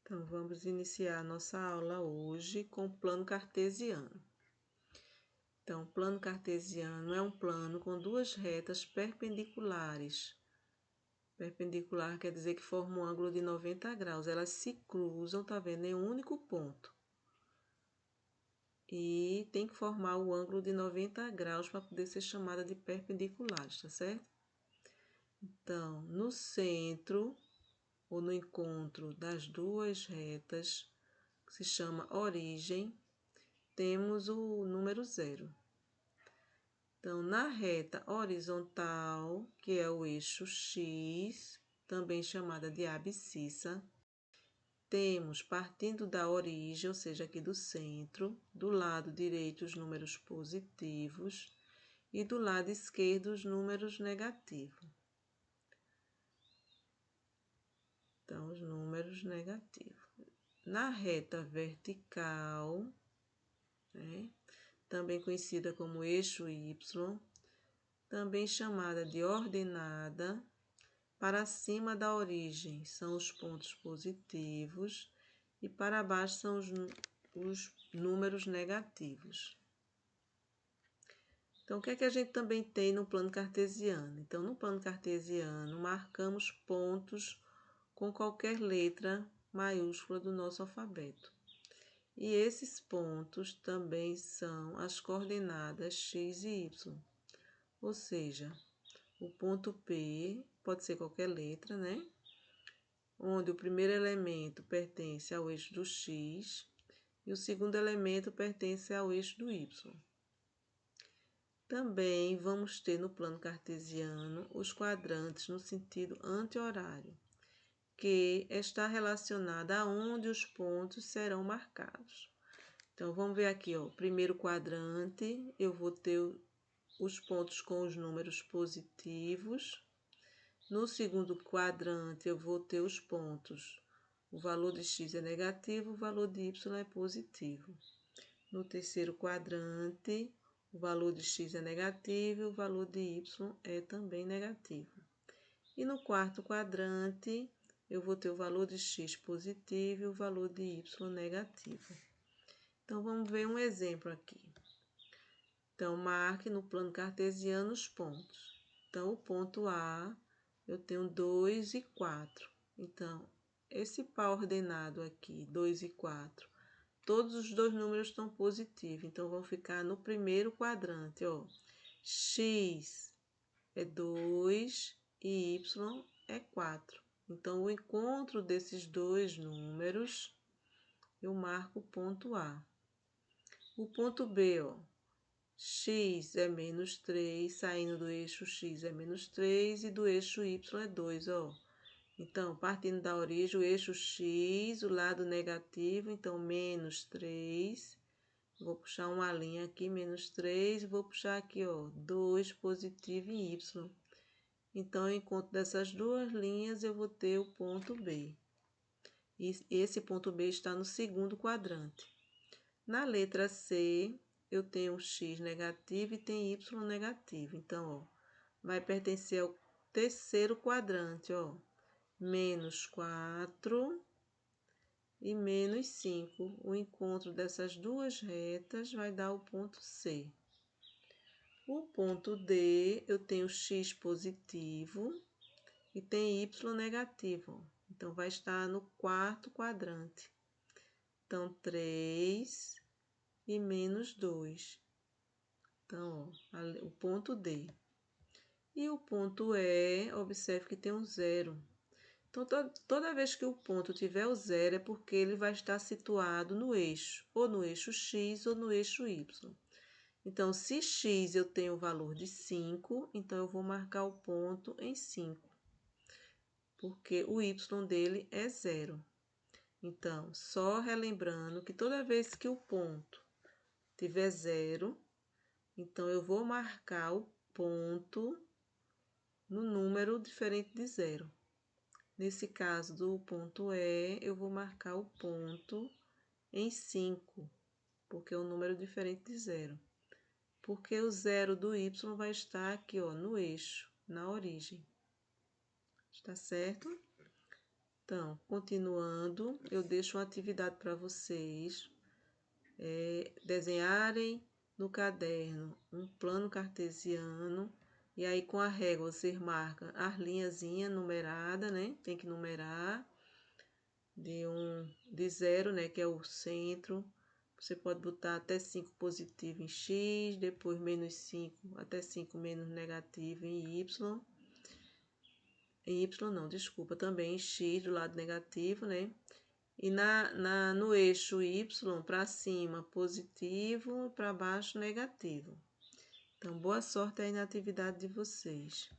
Então, vamos iniciar a nossa aula hoje com o plano cartesiano. Então, o plano cartesiano é um plano com duas retas perpendiculares. Perpendicular quer dizer que forma um ângulo de 90 graus. Elas se cruzam, tá vendo? Em um único ponto. E tem que formar o ângulo de 90 graus para poder ser chamada de perpendiculares, tá certo? Então, no centro, ou no encontro das duas retas, que se chama origem, temos o número 0. Então, na reta horizontal, que é o eixo X, também chamada de abscissa, temos, partindo da origem, ou seja, aqui do centro, do lado direito os números positivos e do lado esquerdo os números negativos. Então, os números negativos. Na reta vertical, né, também conhecida como eixo Y, também chamada de ordenada, para cima da origem são os pontos positivos e para baixo são os números negativos. Então, o que é que a gente também tem no plano cartesiano? Então, no plano cartesiano, marcamos pontos com qualquer letra maiúscula do nosso alfabeto. E esses pontos também são as coordenadas x e y. Ou seja, o ponto P pode ser qualquer letra, né? Onde o primeiro elemento pertence ao eixo do x e o segundo elemento pertence ao eixo do y. Também vamos ter no plano cartesiano os quadrantes no sentido anti-horário, que está relacionada a onde os pontos serão marcados. Então, vamos ver aqui, ó, primeiro quadrante, eu vou ter os pontos com os números positivos. No segundo quadrante, eu vou ter os pontos, o valor de x é negativo, o valor de y é positivo. No terceiro quadrante, o valor de x é negativo e o valor de y é também negativo. E no quarto quadrante, eu vou ter o valor de x positivo e o valor de y negativo. Então, vamos ver um exemplo aqui. Então, marque no plano cartesiano os pontos. Então, o ponto A, eu tenho 2 e 4. Então, esse par ordenado aqui, 2 e 4, todos os dois números estão positivos. Então, vão ficar no primeiro quadrante, ó. X é 2 e y é 4. Então, o encontro desses dois números, eu marco o ponto A. O ponto B, ó, x é menos 3, saindo do eixo x é menos 3 e do eixo y é 2, ó. Então, partindo da origem, o eixo x, o lado negativo, então, menos 3. Vou puxar uma linha aqui, menos 3, vou puxar aqui, ó, 2 positivo em y. Então, em encontro dessas duas linhas, eu vou ter o ponto B. E esse ponto B está no segundo quadrante. Na letra C, eu tenho x negativo e tem y negativo. Então, ó, vai pertencer ao terceiro quadrante, ó. Menos 4 e menos 5. O encontro dessas duas retas vai dar o ponto C. O ponto D, eu tenho x positivo e tem y negativo. Então, vai estar no quarto quadrante. Então, 3 e menos 2. Então, ó, o ponto D. E o ponto E, observe que tem um 0. Então, toda vez que o ponto tiver o 0, é porque ele vai estar situado no eixo, ou no eixo X ou no eixo Y. Então, se X eu tenho o valor de 5, então eu vou marcar o ponto em 5, porque o Y dele é 0. Então, só relembrando que toda vez que o ponto tiver 0, então eu vou marcar o ponto no número diferente de 0. Nesse caso do ponto E, eu vou marcar o ponto em 5, porque é um número diferente de 0. Porque o 0 do Y vai estar aqui, ó, no eixo, na origem. Está certo? Então, continuando, eu deixo uma atividade para vocês desenharem no caderno um plano cartesiano. E aí, com a régua, você marca as linhazinhas numeradas, né? Tem que numerar de 0, né? Que é o centro. Você pode botar até 5 positivo em X, depois menos 5, até 5 menos negativo em Y. Em Y não, desculpa, também em X do lado negativo, né? E no eixo Y, para cima, positivo, para baixo, negativo. Então, boa sorte aí na atividade de vocês.